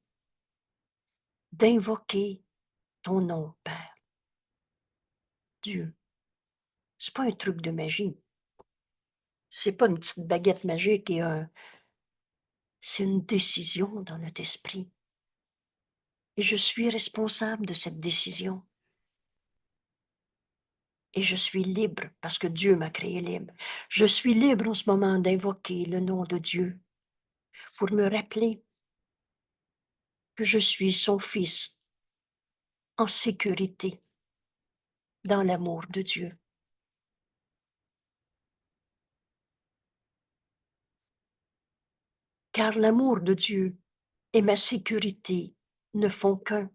d'invoquer ton nom, Père. Dieu. C'est pas un truc de magie. C'est pas une petite baguette magique c'est une décision dans notre esprit. Et je suis responsable de cette décision. Et je suis libre parce que Dieu m'a créé libre. Je suis libre en ce moment d'invoquer le nom de Dieu pour me rappeler que je suis son fils en sécurité dans l'amour de Dieu. Car l'amour de Dieu et ma sécurité ne font qu'un.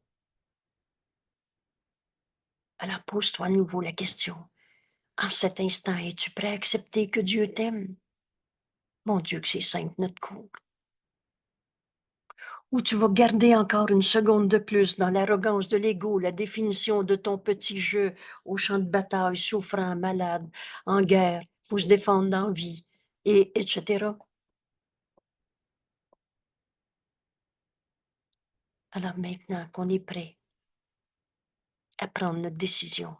Alors pose-toi à nouveau la question. En cet instant, es-tu prêt à accepter que Dieu t'aime? Mon Dieu, que c'est simple, notre cours. Ou tu vas garder encore une seconde de plus dans l'arrogance de l'ego, la définition de ton petit jeu au champ de bataille, souffrant, malade, en guerre, faut se défendre dans la vie, et etc. Alors maintenant qu'on est prêt à prendre notre décision,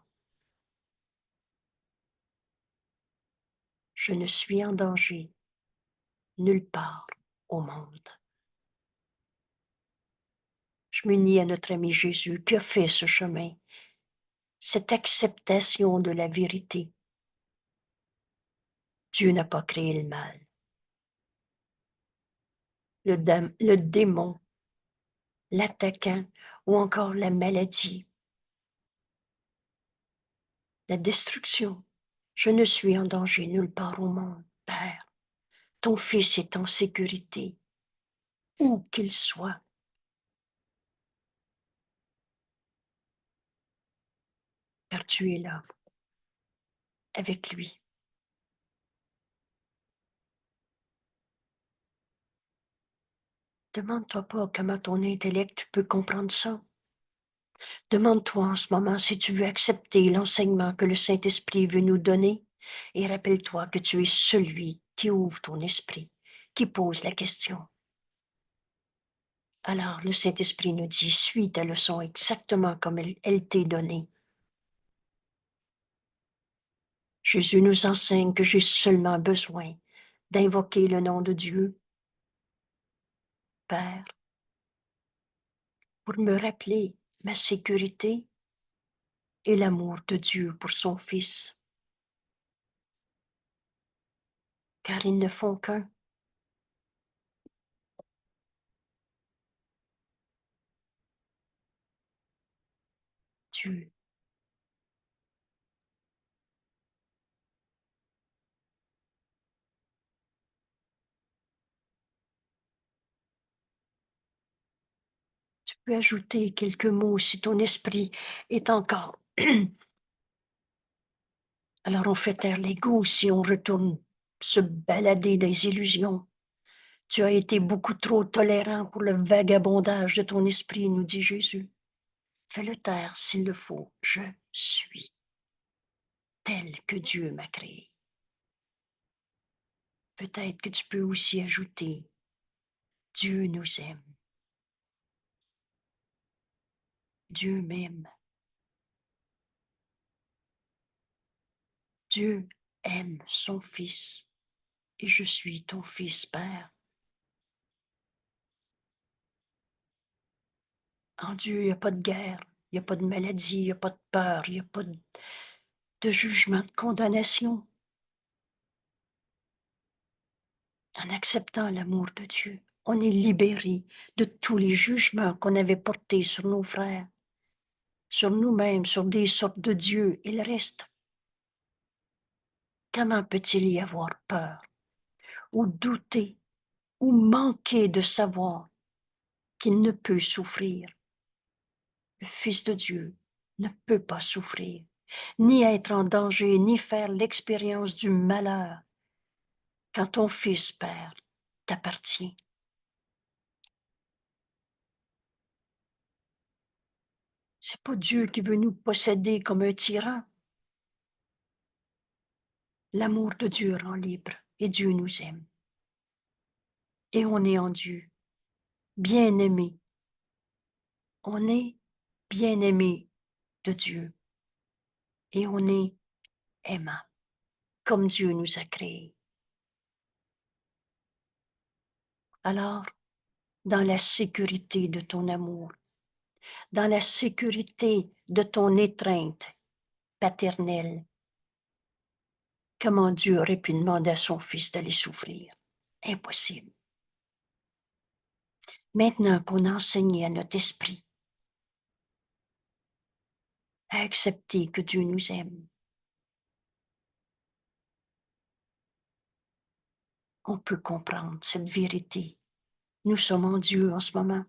je ne suis en danger nulle part au monde. Je m'unis à notre ami Jésus qui a fait ce chemin, cette acceptation de la vérité. Dieu n'a pas créé le mal. Le démon, l'attaquant ou encore la maladie, la destruction. Je ne suis en danger nulle part au monde, Père. Ton Fils est en sécurité, où qu'il soit, car tu es là, avec lui. Demande-toi pas comment ton intellect peut comprendre ça. Demande-toi en ce moment si tu veux accepter l'enseignement que le Saint-Esprit veut nous donner et rappelle-toi que tu es celui qui ouvre ton esprit, qui pose la question. Alors le Saint-Esprit nous dit, suis ta leçon exactement comme elle t'est donnée. Jésus nous enseigne que j'ai seulement besoin d'invoquer le nom de Dieu, Père, pour me rappeler ma sécurité et l'amour de Dieu pour son Fils, car ils ne font qu'un. Dieu, tu peux ajouter quelques mots si ton esprit est encore. Alors on fait taire l'ego si on retourne se balader dans les illusions. Tu as été beaucoup trop tolérant pour le vagabondage de ton esprit, nous dit Jésus. Fais-le taire s'il le faut. Je suis tel que Dieu m'a créé. Peut-être que tu peux aussi ajouter, Dieu nous aime. Dieu m'aime. Dieu aime son Fils et je suis ton Fils, Père. En Dieu, il n'y a pas de guerre, il n'y a pas de maladie, il n'y a pas de peur, il n'y a pas de jugement, de condamnation. En acceptant l'amour de Dieu, on est libéré de tous les jugements qu'on avait portés sur nos frères, sur nous-mêmes, sur des sortes de dieux et le reste. Comment peut-il y avoir peur, ou douter, ou manquer de savoir qu'il ne peut souffrir? Le Fils de Dieu ne peut pas souffrir, ni être en danger, ni faire l'expérience du malheur quand ton Fils, Père, t'appartient. C'est pas Dieu qui veut nous posséder comme un tyran. L'amour de Dieu rend libre et Dieu nous aime. Et on est en Dieu, bien-aimé. On est bien-aimé de Dieu et on est aimant, comme Dieu nous a créés. Alors, dans la sécurité de ton amour, dans la sécurité de ton étreinte paternelle, comment Dieu aurait pu demander à son Fils d'aller souffrir? Impossible. Maintenant qu'on a enseigné à notre esprit à accepter que Dieu nous aime, on peut comprendre cette vérité. Nous sommes en Dieu en ce moment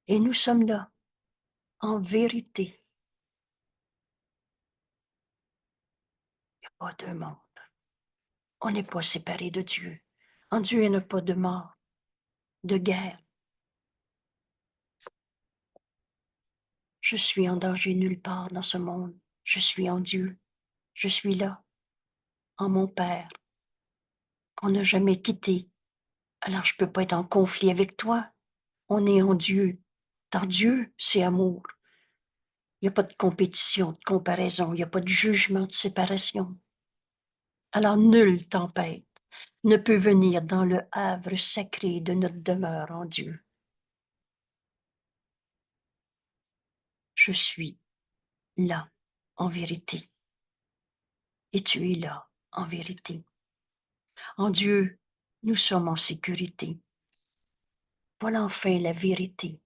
et nous sommes là, en vérité. Il n'y a pas de monde. On n'est pas séparés de Dieu. En Dieu, il n'y a pas de mort, de guerre. Je suis en danger nulle part dans ce monde. Je suis en Dieu. Je suis là, en mon Père, qu'on n'a jamais quitté. Alors je ne peux pas être en conflit avec toi. On est en Dieu. Dans Dieu, c'est amour. Il n'y a pas de compétition, de comparaison. Il n'y a pas de jugement, de séparation. Alors nulle tempête ne peut venir dans le havre sacré de notre demeure en Dieu. Je suis là, en vérité. Et tu es là, en vérité. En Dieu, nous sommes en sécurité. Voilà enfin la vérité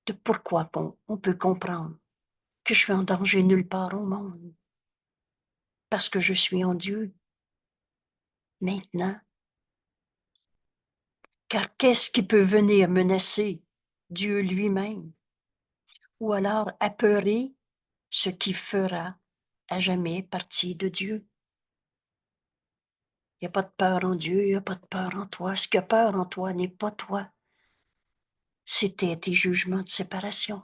de pourquoi on peut comprendre que je suis en danger nulle part au monde. Parce que je suis en Dieu. Maintenant, car qu'est-ce qui peut venir menacer Dieu lui-même? Ou alors apeurer ce qui fera à jamais partie de Dieu? Il n'y a pas de peur en Dieu, il n'y a pas de peur en toi. Ce qui a peur en toi n'est pas toi. C'était tes jugements de séparation.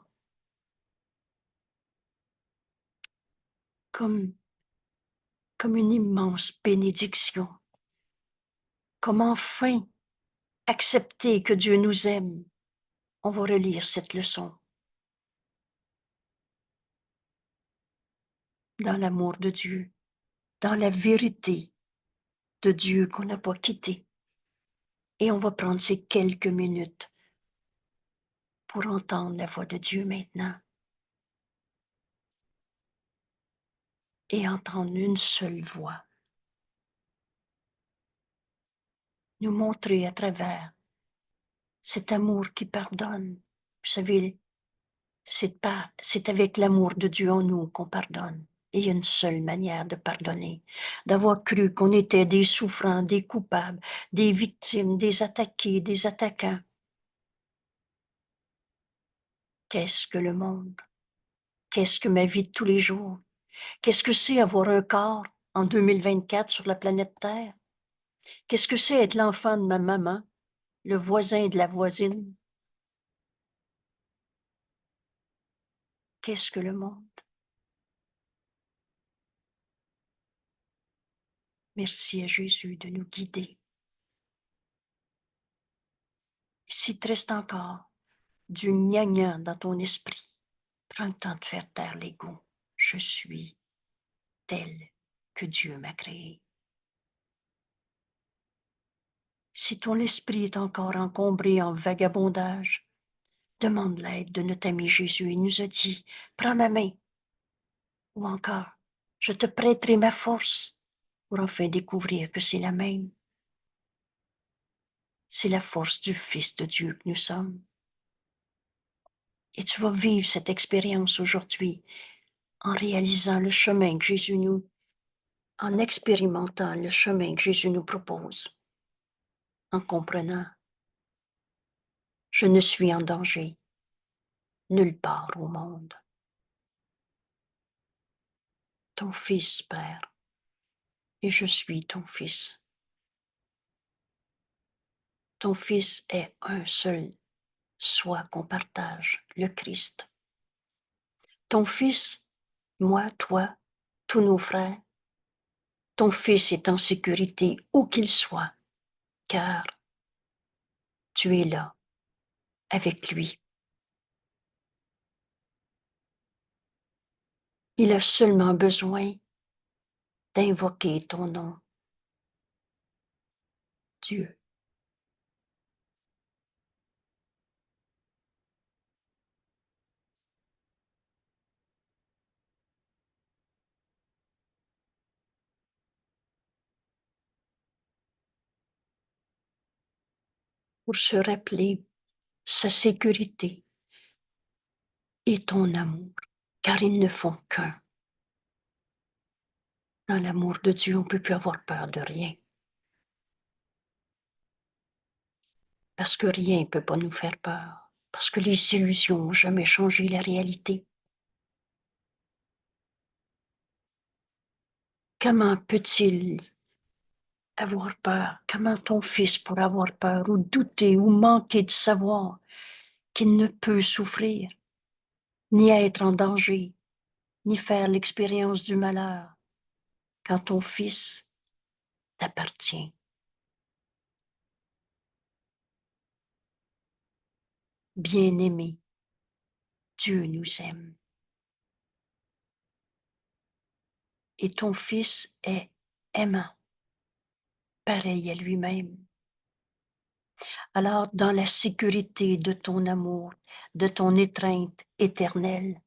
Comme une immense bénédiction. Comme enfin accepter que Dieu nous aime. On va relire cette leçon. Dans l'amour de Dieu, dans la vérité de Dieu qu'on n'a pas quitté. Et on va prendre ces quelques minutes pour entendre la voix de Dieu maintenant. Et entendre une seule voix. Nous montrer à travers cet amour qui pardonne. Vous savez, c'est avec l'amour de Dieu en nous qu'on pardonne. Et il y a une seule manière de pardonner, d'avoir cru qu'on était des souffrants, des coupables, des victimes, des attaqués, des attaquants. Qu'est-ce que le monde? Qu'est-ce que ma vie de tous les jours? Qu'est-ce que c'est avoir un corps en 2024 sur la planète Terre? Qu'est-ce que c'est être l'enfant de ma maman, le voisin de la voisine? Qu'est-ce que le monde? Merci à Jésus de nous guider. S'il te reste encore du gna-gna dans ton esprit. Prends le temps de faire taire l'ego. Je suis tel que Dieu m'a créé. Si ton esprit est encore encombré en vagabondage, demande l'aide de notre ami Jésus. Il nous a dit, prends ma main. Ou encore, je te prêterai ma force pour enfin découvrir que c'est la même. C'est la force du Fils de Dieu que nous sommes. Et tu vas vivre cette expérience aujourd'hui en réalisant le chemin que Jésus nous, en expérimentant le chemin que Jésus nous propose, en comprenant, je ne suis en danger nulle part au monde. Ton Fils, Père, et je suis ton Fils. Ton Fils est un seul, soi qu'on partage, le Christ. Ton Fils, moi, toi, tous nos frères, ton Fils est en sécurité où qu'il soit, car tu es là, avec lui. Il a seulement besoin d'invoquer ton nom, Dieu. Pour se rappeler sa sécurité et ton amour, car ils ne font qu'un. Dans l'amour de Dieu, on ne peut plus avoir peur de rien, parce que rien ne peut pas nous faire peur, parce que les illusions n'ont jamais changé la réalité. Comment peut-il avoir peur? Comment ton Fils pourrait avoir peur ou douter ou manquer de savoir qu'il ne peut souffrir, ni être en danger, ni faire l'expérience du malheur, quand ton Fils t'appartient? Bien-aimé, Dieu nous aime. Et ton Fils est aimant, pareil à lui-même. Alors, dans la sécurité de ton amour, de ton étreinte éternelle,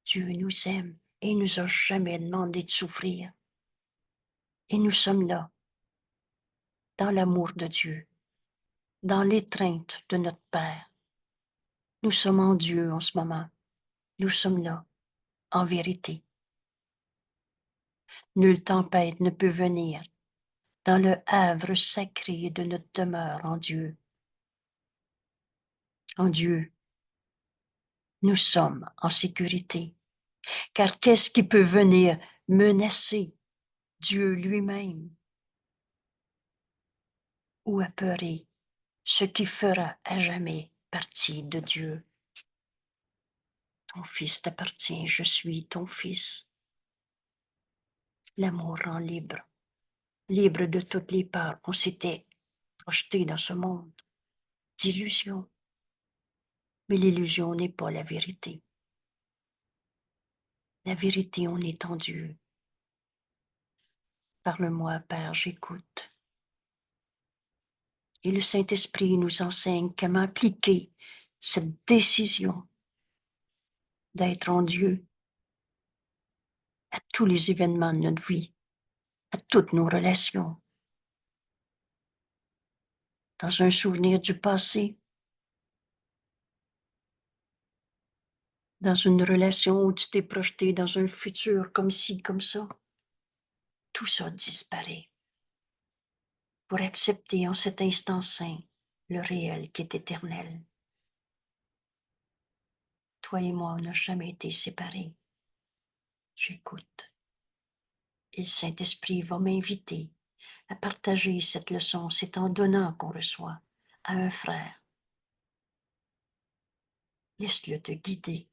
Dieu nous aime et il nous a jamais demandé de souffrir. Et nous sommes là, dans l'amour de Dieu, dans l'étreinte de notre Père. Nous sommes en Dieu en ce moment. Nous sommes là, en vérité. Nulle tempête ne peut venir dans le havre sacré de notre demeure en Dieu. En Dieu, nous sommes en sécurité. Car qu'est-ce qui peut venir menacer Dieu lui-même ou apeurer ce qui fera à jamais partie de Dieu? Ton Fils t'appartient, je suis ton Fils. L'amour rend libre, libre de toutes les parts qu'on s'était projeté dans ce monde d'illusion. Mais l'illusion n'est pas la vérité. La vérité, on est en Dieu. Parle-moi, Père, j'écoute. Et le Saint-Esprit nous enseigne comment appliquer cette décision d'être en Dieu à tous les événements de notre vie, à toutes nos relations. Dans un souvenir du passé, dans une relation où tu t'es projeté dans un futur comme ci, comme ça, tout ça disparaît pour accepter en cet instant saint le réel qui est éternel. Toi et moi, on n'a jamais été séparés. J'écoute. Et le Saint-Esprit va m'inviter à partager cette leçon. C'est en donnant qu'on reçoit à un frère. Laisse-le te guider.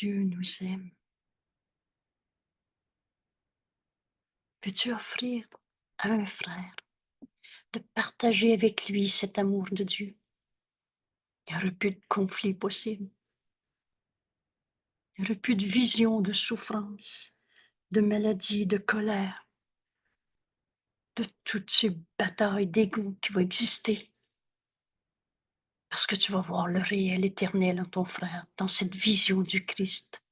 Dieu nous aime. Peux-tu offrir à un frère de partager avec lui cet amour de Dieu? Il n'y aurait plus de conflit possible. Il n'y aurait plus de vision de souffrance, de maladie, de colère, de toutes ces batailles d'ego qui vont exister. Parce que tu vas voir le réel éternel en ton frère, dans cette vision du Christ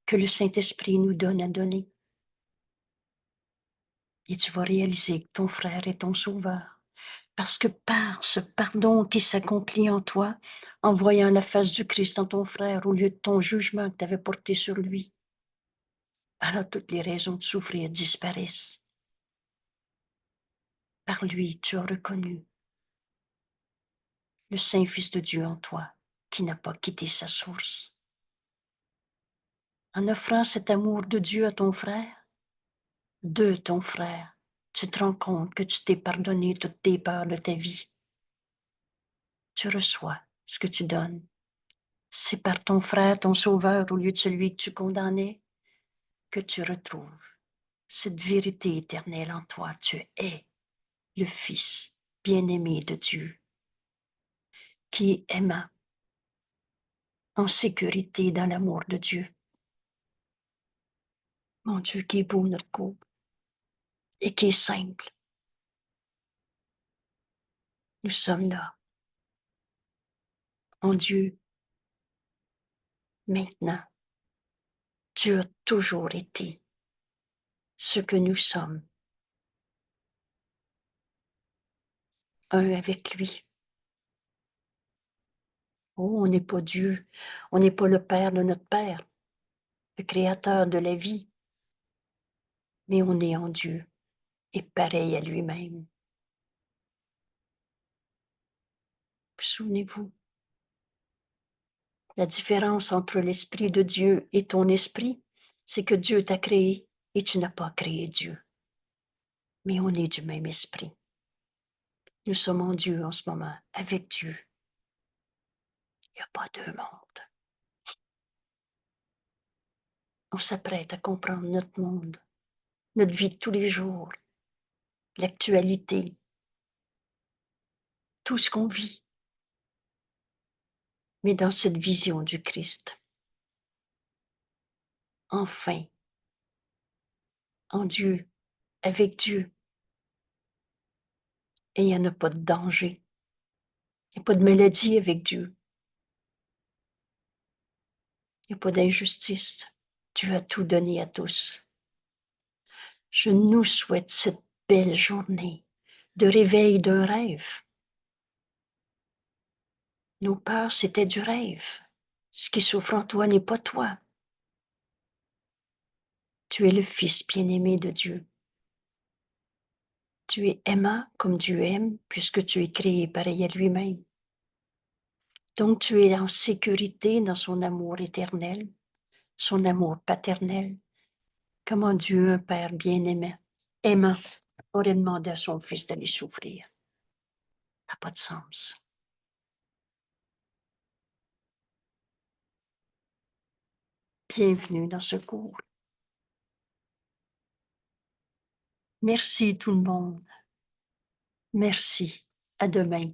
que le Saint-Esprit nous donne à donner. Et tu vas réaliser que ton frère est ton sauveur. Parce que par ce pardon qui s'accomplit en toi, en voyant la face du Christ en ton frère au lieu de ton jugement que tu avais porté sur lui, alors toutes les raisons de souffrir disparaissent. Par lui, tu as reconnu le Saint-Fils de Dieu en toi, qui n'a pas quitté sa source. En offrant cet amour de Dieu à ton frère, de ton frère, tu te rends compte que tu t'es pardonné toutes tes peurs de ta vie. Tu reçois ce que tu donnes. C'est par ton frère, ton sauveur, au lieu de celui que tu condamnais, que tu retrouves cette vérité éternelle en toi. Tu es le Fils bien-aimé de Dieu, qui est aimant, en sécurité dans l'amour de Dieu. Mon Dieu, qui est beau notre couple et qui est simple. Nous sommes là, en Dieu, maintenant. Tu as toujours été ce que nous sommes, un avec lui. Oh, on n'est pas Dieu, on n'est pas le Père de notre Père, le Créateur de la vie, mais on est en Dieu et pareil à lui-même. Souvenez-vous, la différence entre l'Esprit de Dieu et ton esprit, c'est que Dieu t'a créé et tu n'as pas créé Dieu. Mais on est du même esprit. Nous sommes en Dieu en ce moment, avec Dieu. Il n'y a pas deux mondes. On s'apprête à comprendre notre monde, notre vie de tous les jours, l'actualité, tout ce qu'on vit, mais dans cette vision du Christ. Enfin, en Dieu, avec Dieu. Et il n'y en a pas de danger. Il n'y a pas de maladie avec Dieu. Il n'y a pas d'injustice. Dieu a tout donné à tous. Je nous souhaite cette belle journée de réveil d'un rêve. Nos peurs, c'était du rêve. Ce qui souffre en toi n'est pas toi. Tu es le Fils bien-aimé de Dieu. Tu es aimant comme Dieu aime, puisque tu es créé pareil à lui-même. Donc tu es en sécurité dans son amour éternel, son amour paternel. Comment Dieu, un Père aimant, aurait demandé à son Fils d'aller souffrir. Ça n'a pas de sens. Bienvenue dans ce cours. Merci tout le monde. Merci. À demain.